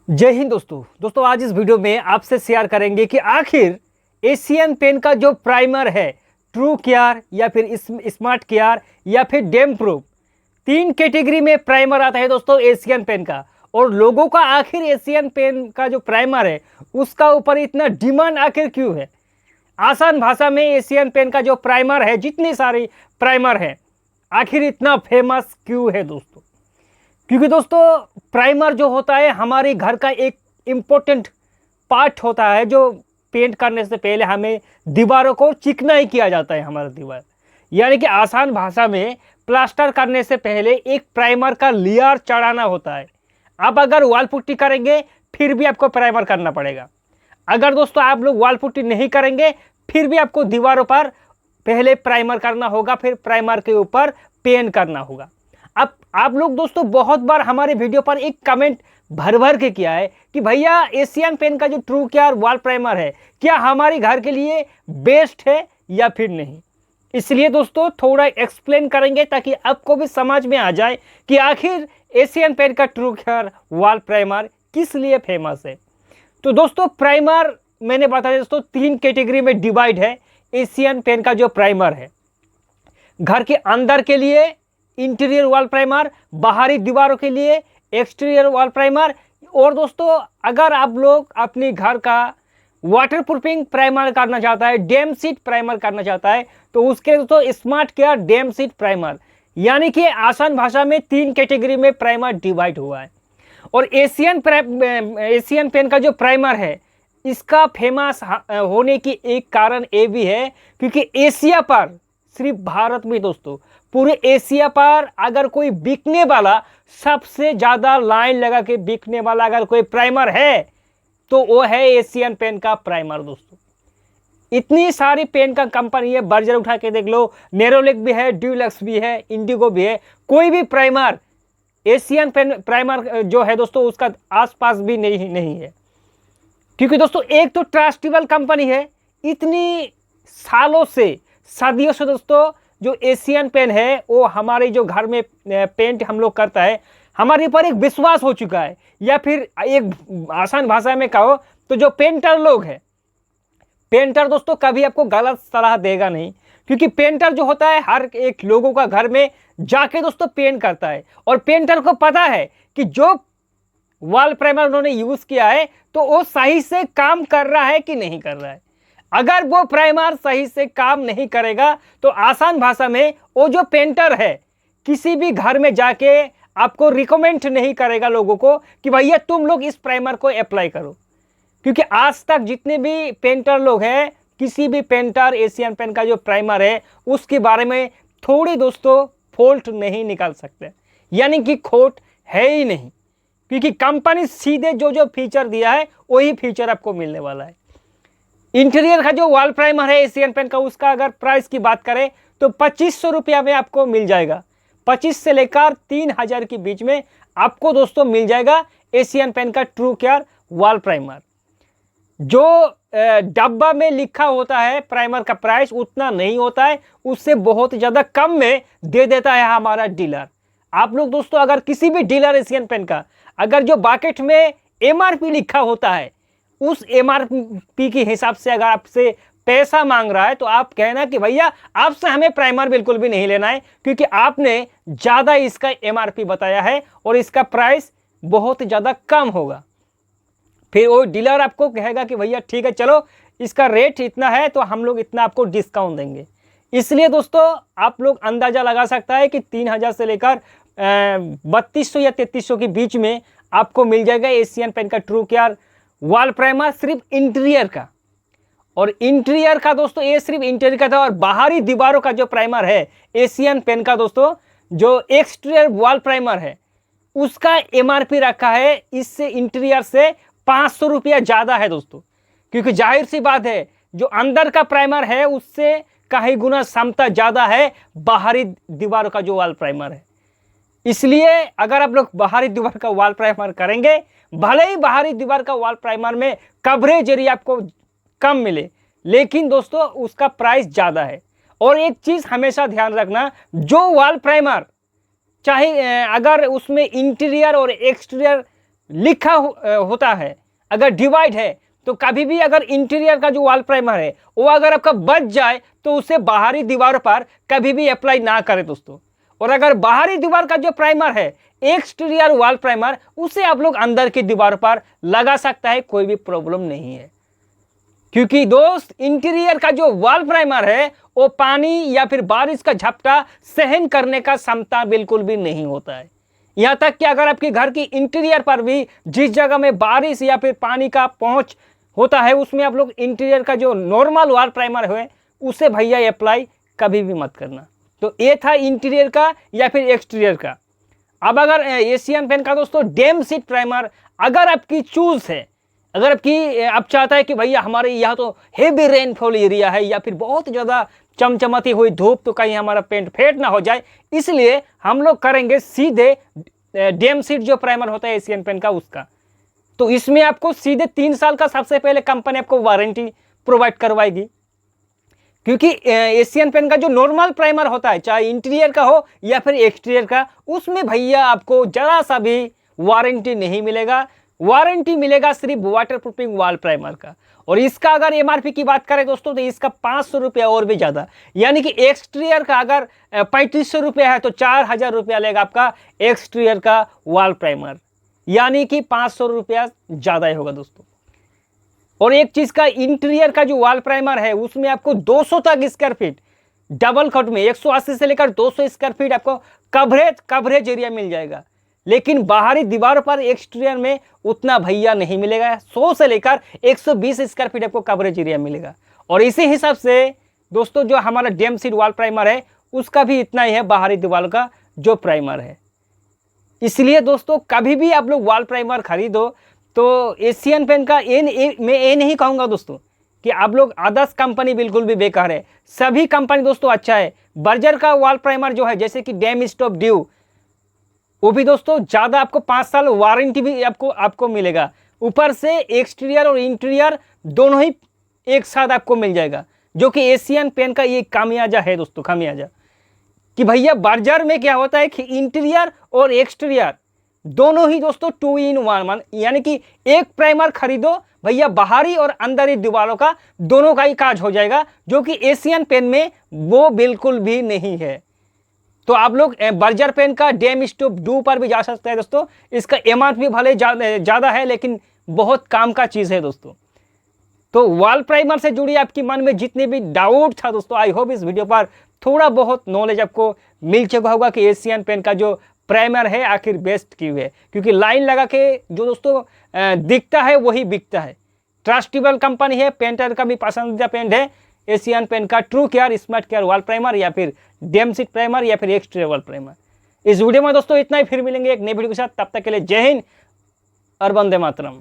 जय हिंद दोस्तों आज इस वीडियो में आपसे शेयर करेंगे कि आखिर एशियन पेन का जो प्राइमर है ट्रू केयर या फिर स्मार्ट केयर या फिर डैम प्रूफ, तीन कैटेगरी में प्राइमर आता है दोस्तों एशियन पेन का। और लोगों का आखिर एशियन पेन का जो प्राइमर है उसका ऊपर इतना डिमांड आखिर क्यों है। आसान भाषा में एशियन पेन का जो प्राइमर है, जितने सारे प्राइमर हैं, आखिर इतना फेमस क्यों है दोस्तों। क्योंकि दोस्तों प्राइमर जो होता है हमारे घर का एक इम्पोर्टेंट पार्ट होता है। जो पेंट करने से पहले हमें दीवारों को चिकनाई किया जाता है हमारा दीवार, यानी कि आसान भाषा में प्लास्टर करने से पहले एक प्राइमर का लेयर चढ़ाना होता है। आप अगर वॉल पुट्टी करेंगे फिर भी आपको प्राइमर करना पड़ेगा। अगर दोस्तों आप लोग वॉल पुट्टी नहीं करेंगे फिर भी आपको दीवारों पर पहले प्राइमर करना होगा, फिर प्राइमर के ऊपर पेंट करना होगा। अब आप लोग दोस्तों बहुत बार हमारे वीडियो पर एक कमेंट भर भर के किया है कि भैया एशियन पेन का जो ट्रू केयर वॉल प्राइमर है क्या हमारे घर के लिए बेस्ट है या फिर नहीं। इसलिए दोस्तों थोड़ा एक्सप्लेन करेंगे ताकि आपको भी समझ में आ जाए कि आखिर एशियन पेन का ट्रू केयर वॉल प्राइमर किस लिए फेमस है। तो दोस्तों प्राइमर मैंने बताया दोस्तों तीन कैटेगरी में डिवाइड है। एशियन पेन का जो प्राइमर है घर के अंदर के लिए इंटीरियर वॉल प्राइमर, बाहरी दीवारों के लिए एक्सटीरियर वॉल प्राइमर। और दोस्तों अगर आप लोग अपने घर का वाटर प्रूफिंग प्राइमर करना चाहता है, डैम शीट प्राइमर करना चाहता है, तो उसके दोस्तों smart care damn sheet primer, यानी कि आसान भाषा में तीन कैटेगरी में प्राइमर डिवाइड हुआ है। और एशियन पेन का जो प्राइमर है इसका फेमस होने की एक कारण ये भी है क्योंकि एशिया पर, सिर्फ भारत में दोस्तों पूरे एशिया पर अगर कोई बिकने वाला, सबसे ज़्यादा लाइन लगा के बिकने वाला अगर कोई प्राइमर है तो वो है एशियन पेन का प्राइमर दोस्तों। इतनी सारी पेन का कंपनी है, बर्जर उठा के देख लो, नेरोलिक भी है, ड्यूलक्स भी है, इंडिगो भी है, कोई भी प्राइमर एशियन पेन प्राइमर जो है दोस्तों उसका आसपास भी नहीं है। क्योंकि दोस्तों एक तो ट्रस्टेबल कंपनी है, इतनी सालों से, सदियों से दोस्तों जो एशियन पेन है वो हमारे जो घर में पेंट हम लोग करता है हमारे ऊपर एक विश्वास हो चुका है। या फिर एक आसान भाषा में कहो तो जो पेंटर लोग हैं, पेंटर दोस्तों कभी आपको गलत सलाह देगा नहीं, क्योंकि पेंटर जो होता है हर एक लोगों का घर में जाके दोस्तों पेंट करता है और पेंटर को पता है कि जो वॉल प्राइमर उन्होंने यूज किया है तो वो सही से काम कर रहा है कि नहीं कर रहा है। अगर वो प्राइमर सही से काम नहीं करेगा तो आसान भाषा में वो जो पेंटर है किसी भी घर में जाके आपको रिकमेंड नहीं करेगा लोगों को कि भैया तुम लोग इस प्राइमर को अप्लाई करो। क्योंकि आज तक जितने भी पेंटर लोग हैं, किसी भी पेंटर एशियन पेन का जो प्राइमर है उसके बारे में थोड़ी दोस्तों फॉल्ट नहीं निकाल सकते, यानी कि खोट है ही नहीं। क्योंकि कंपनी सीधे जो फीचर दिया है वही फीचर आपको मिलने वाला है। इंटीरियर का जो वॉल प्राइमर है एशियन पेन का, उसका अगर प्राइस की बात करें तो 2500 रुपया में आपको मिल जाएगा। 25 से लेकर 3000 के बीच में आपको दोस्तों मिल जाएगा एशियन पेन का ट्रू केयर वॉल प्राइमर। जो डब्बा में लिखा होता है प्राइमर का प्राइस उतना नहीं होता है, उससे बहुत ज़्यादा कम में दे देता है हमारा डीलर। आप लोग दोस्तों अगर किसी भी डीलर एशियन पेन का अगर जो बाकेट में MRP लिखा होता है उस MRP के हिसाब से अगर आपसे पैसा मांग रहा है तो आप कहना कि भैया आपसे हमें प्राइमर बिल्कुल भी नहीं लेना है, क्योंकि आपने ज़्यादा इसका MRP बताया है और इसका प्राइस बहुत ज़्यादा कम होगा। फिर वो डीलर आपको कहेगा कि भैया ठीक है चलो इसका रेट इतना है तो हम लोग इतना आपको डिस्काउंट देंगे। इसलिए दोस्तों आप लोग अंदाज़ा लगा सकता है कि 3000 से लेकर 3200 या 3300 के बीच में आपको मिल जाएगा एशियन पेन का ट्रू केयर वॉल प्राइमर, सिर्फ इंटीरियर का। और इंटीरियर का दोस्तों ये सिर्फ इंटीरियर का था। और बाहरी दीवारों का जो प्राइमर है एशियन पेन का दोस्तों, जो एक्सटीरियर वॉल प्राइमर है उसका MRP रखा है इससे इंटीरियर से 500 रुपया ज़्यादा है दोस्तों। क्योंकि जाहिर सी बात है जो अंदर का प्राइमर है उससे कहीं गुना क्षमता ज़्यादा है बाहरी दीवारों का जो वॉल प्राइमर है। इसलिए अगर आप लोग बाहरी दीवार का वॉल प्राइमर करेंगे, भले ही बाहरी दीवार का वॉल प्राइमर में कवरेज एरिया आपको कम मिले, लेकिन दोस्तों उसका प्राइस ज़्यादा है। और एक चीज़ हमेशा ध्यान रखना, जो वॉल प्राइमर चाहे अगर उसमें इंटीरियर और एक्सटीरियर लिखा होता है, अगर डिवाइड है, तो कभी भी अगर इंटीरियर का जो वॉल प्राइमर है वो अगर आपका बच जाए तो उसे बाहरी दीवार पर कभी भी अप्लाई ना करें दोस्तों। और अगर बाहरी दीवार का जो प्राइमर है, एक्सटीरियर वॉल प्राइमर, उसे आप लोग अंदर की दीवार पर लगा सकता है, कोई भी प्रॉब्लम नहीं है। क्योंकि दोस्त इंटीरियर का जो वॉल प्राइमर है वो पानी या फिर बारिश का झपटा सहन करने का क्षमता बिल्कुल भी नहीं होता है। यहां तक कि अगर आपके घर की इंटीरियर पर भी जिस जगह में बारिश या फिर पानी का पहुंच होता है, उसमें आप लोग इंटीरियर का जो नॉर्मल वॉल प्राइमर है उसे भैया अप्लाई कभी भी मत करना। तो ये था इंटीरियर का या फिर एक्सटीरियर का। अब अगर एशियन पेंट का दोस्तों डैम शीट प्राइमर अगर आपकी चूज है, अगर आप चाहता है कि भैया हमारे यहाँ तो हेवी रेनफॉल एरिया है या फिर बहुत ज़्यादा चमचमाती हुई धूप, तो कहीं हमारा पेंट फेड ना हो जाए, इसलिए हम लोग करेंगे सीधे डैम शीट जो प्राइमर होता है एशियन पेंट का उसका। तो इसमें आपको सीधे 3 साल का सबसे पहले कंपनी आपको वारंटी प्रोवाइड करवाएगी। क्योंकि एशियन पेंट का जो नॉर्मल प्राइमर होता है, चाहे इंटीरियर का हो या फिर एक्सटीरियर का, उसमें भैया आपको जरा सा भी वारंटी नहीं मिलेगा। वारंटी मिलेगा सिर्फ वाटर प्रूफिंग वॉल प्राइमर का। और इसका अगर एमआरपी की बात करें दोस्तों तो इसका 500 रुपया और भी ज़्यादा, यानी कि एक्सटीरियर का अगर 3500 रुपया है तो 4000 रुपया लेगा आपका एक्सटीरियर का वॉल प्राइमर, यानी कि 500 रुपया ज़्यादा ही होगा दोस्तों। और एक चीज़ का, इंटीरियर का जो वॉल प्राइमर है उसमें आपको 200 तक स्क्वायर फीट डबल कट में 180 से लेकर 200 स्क्वायर फीट आपको कवरेज एरिया मिल जाएगा। लेकिन बाहरी दीवार पर एक्सटीरियर में उतना भैया नहीं मिलेगा। 100 से लेकर 120 स्क्वायर फीट आपको कवरेज एरिया मिलेगा। और इसी हिसाब से दोस्तों जो हमारा डैम शीट वॉल प्राइमर है उसका भी इतना ही है बाहरी दीवार का जो प्राइमर है। इसलिए दोस्तों कभी भी आप लोग वॉल प्राइमर खरीदो तो एशियन पेंट का मैं ये नहीं कहूँगा दोस्तों कि आप लोग अदर्स कंपनी बिल्कुल भी बेकार है। सभी कंपनी दोस्तों अच्छा है। बर्जर का वॉल प्राइमर जो है, जैसे कि डैम स्टॉप ड्यू, वो भी दोस्तों ज़्यादा आपको 5 साल वारंटी भी आपको मिलेगा। ऊपर से एक्सटीरियर और इंटीरियर दोनों ही एक साथ आपको मिल जाएगा, जो कि एशियन पेंट का ये खामियाजा है दोस्तों, खामियाजा कि भैया बर्जर में क्या होता है कि इंटीरियर और एक्सटीरियर दोनों ही दोस्तों 2 in 1, यानी कि एक प्राइमर खरीदो भैया, बाहरी और अंदरी दीवारों का दोनों का ही काज हो जाएगा, जो कि एशियन पेंट में वो बिल्कुल भी नहीं है। तो आप लोग बर्जर पेन का डैम स्टॉप ड्यू पर भी जा सकते हैं दोस्तों। इसका एमआरपी भले ज़्यादा है लेकिन बहुत काम का चीज़ है दोस्तों। तो वॉल प्राइमर से जुड़ी आपकी मन में जितने भी डाउट था दोस्तों, आई होप इस वीडियो पर थोड़ा बहुत नॉलेज आपको मिल चुका होगा कि एशियन पेंट का जो प्राइमर है आखिर बेस्ट क्यों है। क्योंकि लाइन लगा के जो दोस्तों दिखता है वही बिकता है। ट्रस्टेबल कंपनी है, पेंटर का भी पसंदीदा पेंट है एशियन पेंट का true care smart care wall primer या फिर डैम शीट प्राइमर या फिर एक्सटीरियर वॉल प्राइमर। इस वीडियो में दोस्तों इतना ही, फिर मिलेंगे एक नई वीडियो के साथ। तब तक के लिए जय हिंद और वंदे मातरम।